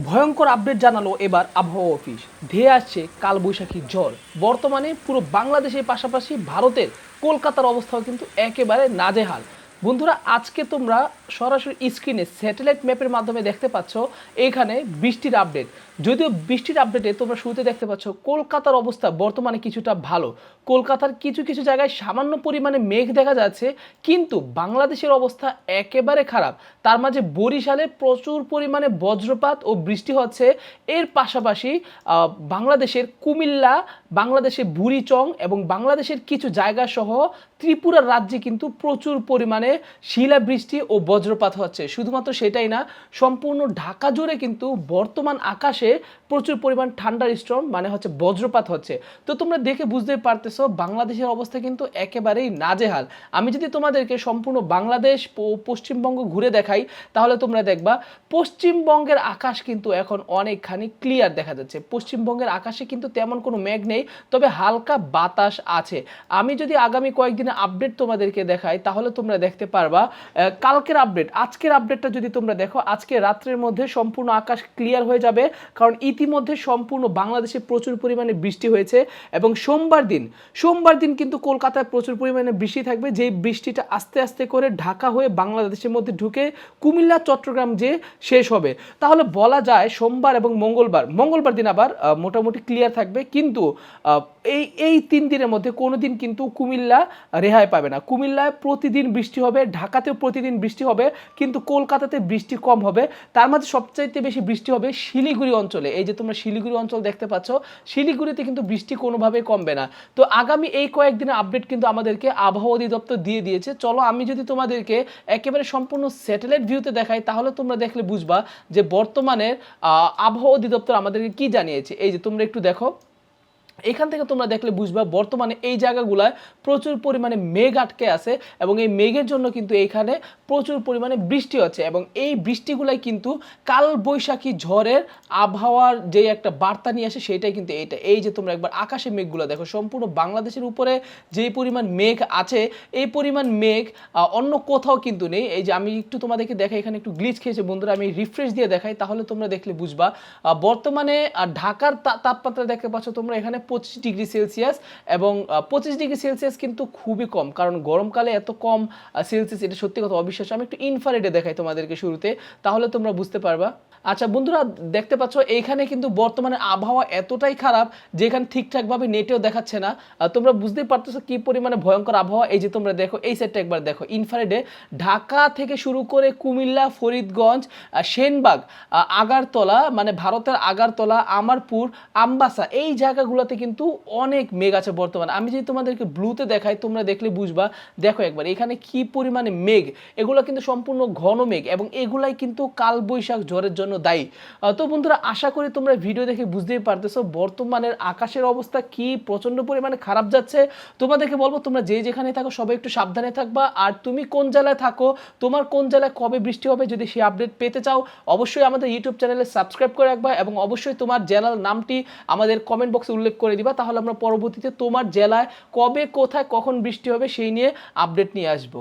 ভয়ঙ্কর আপডেট জানালো এবার আবহাওয়া অফিস। ধেয়ে আসছে কালবৈশাখী ঝড়। বর্তমানে পুরো বাংলাদেশের পাশাপাশি ভারতের কলকাতার অবস্থাও কিন্তু একেবারে নাজেহাল। বন্ধুরা, আজকে তোমরা সরাসরি স্ক্রিনে স্যাটেলাইট ম্যাপের মাধ্যমে দেখতে পাচ্ছ এখানে বৃষ্টির আপডেট। যদিও বৃষ্টির আপডেটে তোমরা শুরুতে দেখতে পাচ্ছ কলকাতার অবস্থা বর্তমানে কিছুটা ভালো। কলকাতার কিছু কিছু জায়গায় সামান্য পরিমাণে মেঘ দেখা যাচ্ছে, কিন্তু বাংলাদেশের অবস্থা একেবারে খারাপ। তার মাঝে বরিশালে প্রচুর পরিমাণে বজ্রপাত ও বৃষ্টি হচ্ছে। এর পাশাপাশি বাংলাদেশের কুমিল্লা, বাংলাদেশের বুড়িচং এবং বাংলাদেশের কিছু জায়গা সহ ত্রিপুরার রাজ্যে কিন্তু প্রচুর পরিমাণে শিলাবৃষ্টি ও বজ্রপাত হচ্ছে। শুধুমাত্র সেটাই না, সম্পূর্ণ ঢাকা জুড়ে কিন্তু বর্তমান আকাশে প্রচুর পরিমাণ ঠান্ডার স্টর্ম মানে হচ্ছে বজ্রপাত হচ্ছে। তো তোমরা দেখে বুঝতে পারতেছো বাংলাদেশের অবস্থা কিন্তু একেবারেই নাজেহাল। আমি যদি তোমাদেরকে সম্পূর্ণ বাংলাদেশ পশ্চিমবঙ্গ ঘুরে দেখাই, তাহলে তোমরা দেখবা পশ্চিমবঙ্গের আকাশ কিন্তু এখন অনেকখানি ক্লিয়ার দেখা যাচ্ছে। পশ্চিমবঙ্গের আকাশে কিন্তু তেমন কোনো মেঘ নেই, তবে হালকা বাতাস আছে। আমি যদি আগামী কয়েকদিনের আপডেট তোমাদেরকে দেখাই, তাহলে তোমরা দেখতে পারবা কালকের আপডেট, আজকের আপডেটটা যদি তোমরা দেখো, আজকে রাত্রের মধ্যে সম্পূর্ণ আকাশ ক্লিয়ার হয়ে যাবে, কারণ ইতিমধ্যে সম্পূর্ণ বাংলাদেশে প্রচুর পরিমাণে বৃষ্টি হয়েছে। এবং সোমবার দিন কিন্তু কলকাতায় প্রচুর পরিমাণে বৃষ্টি থাকবে, যেই বৃষ্টিটা আস্তে আস্তে করে ঢাকা হয়ে বাংলাদেশের মধ্যে ঢুকে কুমিল্লা, চট্টগ্রাম যে শেষ হবে। তাহলে বলা যায় সোমবার এবং মঙ্গলবার দিন আবার মোটামুটি ক্লিয়ার থাকবে। কিন্তু এই 3 দিনের মধ্যে কোনো দিন কিন্তু কুমিল্লা রেহাই পাবে না। কুমিল্লায় প্রতিদিন বৃষ্টি হবে, ঢাকাতেও প্রতিদিন বৃষ্টি হবে, কিন্তু কলকাতাতে বৃষ্টি কম হবে। তার মাঝে সবচাইতে বেশি বৃষ্টি হবে শিলিগুড়ি অঞ্চলে। এই যে তোমরা শিলিগুড়ি অঞ্চল দেখতে পাচ্ছ, শিলিগুড়িতে কিন্তু বৃষ্টি কোনোভাবেই কমবে না। তো আগামী এই কয়েকদিনের আপডেট কিন্তু আমাদেরকে আবহাওয়া অধিদপ্তর দিয়ে দিয়েছে। চলো আমি যদি তোমাদেরকে একেবারে সম্পূর্ণ স্যাটেলাইট ভিউতে দেখাই, তাহলে তোমরা দেখলে বুঝবা যে বর্তমানের আবহাওয়া অধিদপ্তর আমাদেরকে কি জানিয়েছে। এই যে তোমরা একটু দেখো, এখান থেকে তোমরা দেখলে বুঝবা বর্তমানে এই জায়গাগুলোয় প্রচুর পরিমাণে মেঘ আটকে আছে, এবং এই মেঘের জন্য কিন্তু এইখানে প্রচুর পরিমাণে বৃষ্টি হচ্ছে। এবং এই বৃষ্টিগুলাই কিন্তু কালবৈশাখী ঝড়ের আবহাওয়ার যে একটা বার্তা নিয়ে আসে, সেটাই কিন্তু এইটা। এই যে তোমরা একবার আকাশে মেঘগুলো দেখো, সম্পূর্ণ বাংলাদেশের উপরে যেই পরিমাণ মেঘ আছে, এই পরিমাণ মেঘ অন্য কোথাও কিন্তু নেই। এই যে আমি একটু তোমাদেরকে দেখাই, এখানে একটু গ্লিচ খেয়েছে বন্ধুরা, আমি রিফ্রেশ দিয়ে দেখাই, তাহলে তোমরা দেখলে বুঝবা বর্তমানে ঢাকার তাপমাত্রা দেখতে পাচ্ছ তোমরা এখানে 25 ডিগ্রি সেলসিয়াস। এবং 25 ডিগ্রি সেলসিয়াস কিন্তু খুবই কম, কারণ গরমকালে এত কম সেলসিয়াস এটা সত্যি কথা অবিশ্বাস্য। আমি একটু ইনফ্রারেডে দেখাই তোমাদেরকে শুরুতে, তাহলে তোমরা বুঝতে পারবা। আচ্ছা বন্ধুরা, দেখতে পাচ্ছ এইখানে কিন্তু বর্তমানে আবহাওয়া এতটাই খারাপ যে এখানে ঠিকঠাকভাবে নেটেও দেখাচ্ছে না। তোমরা বুঝতেই পারতেছো কি পরিমাণে ভয়ঙ্কর আবহাওয়া। এই যে তোমরা দেখো এই সেটটা একবার দেখো, ইনফ্রারেডে ঢাকা থেকে শুরু করে কুমিল্লা, ফরিদগঞ্জ, সেনবাগ, আগারতলা মানে ভারতের আগারতলা, আমারপুর, আমবাসা, এই জায়গাগুলোতে কিন্তু অনেক মেঘ আছে বর্তমানে। আমি যদি তোমাদেরকে ব্লুতে দেখাই, তোমরা দেখলে বুঝবা। দেখো একবার এখানে কি পরিমাণে মেঘ, এগুলো কিন্তু সম্পূর্ণ ঘন মেঘ, এবং এগুলাই কিন্তু কালবৈশাখ ঝড়ের জন্য দায়ী। তো বন্ধুরা, আশা করি তোমরা ভিডিও দেখে বুঝতেই পারতেছো বর্তমানের আকাশের অবস্থা কি প্রচন্ড পরিমাণে খারাপ যাচ্ছে। তোমাদেরকে বলবো তোমরা যে যেখানে থাকো সবাই একটু সাবধানে থাকবা। আর তুমি কোন জেলায় থাকো, তোমার কোন জেলায় কবে বৃষ্টি হবে, যদি সেই আপডেট পেতে চাও, অবশ্যই আমাদের ইউটিউব চ্যানেলে সাবস্ক্রাইব করে রাখবা, এবং অবশ্যই তোমার জেলার নামটি আমাদের কমেন্ট বক্সে উল্লেখ করে দিবা। তাহলে আমরা পরবর্তীতে তোমার জেলায় কবে, কোথায়, কখন বৃষ্টি হবে সেই নিয়ে আপডেট নিয়ে আসবো।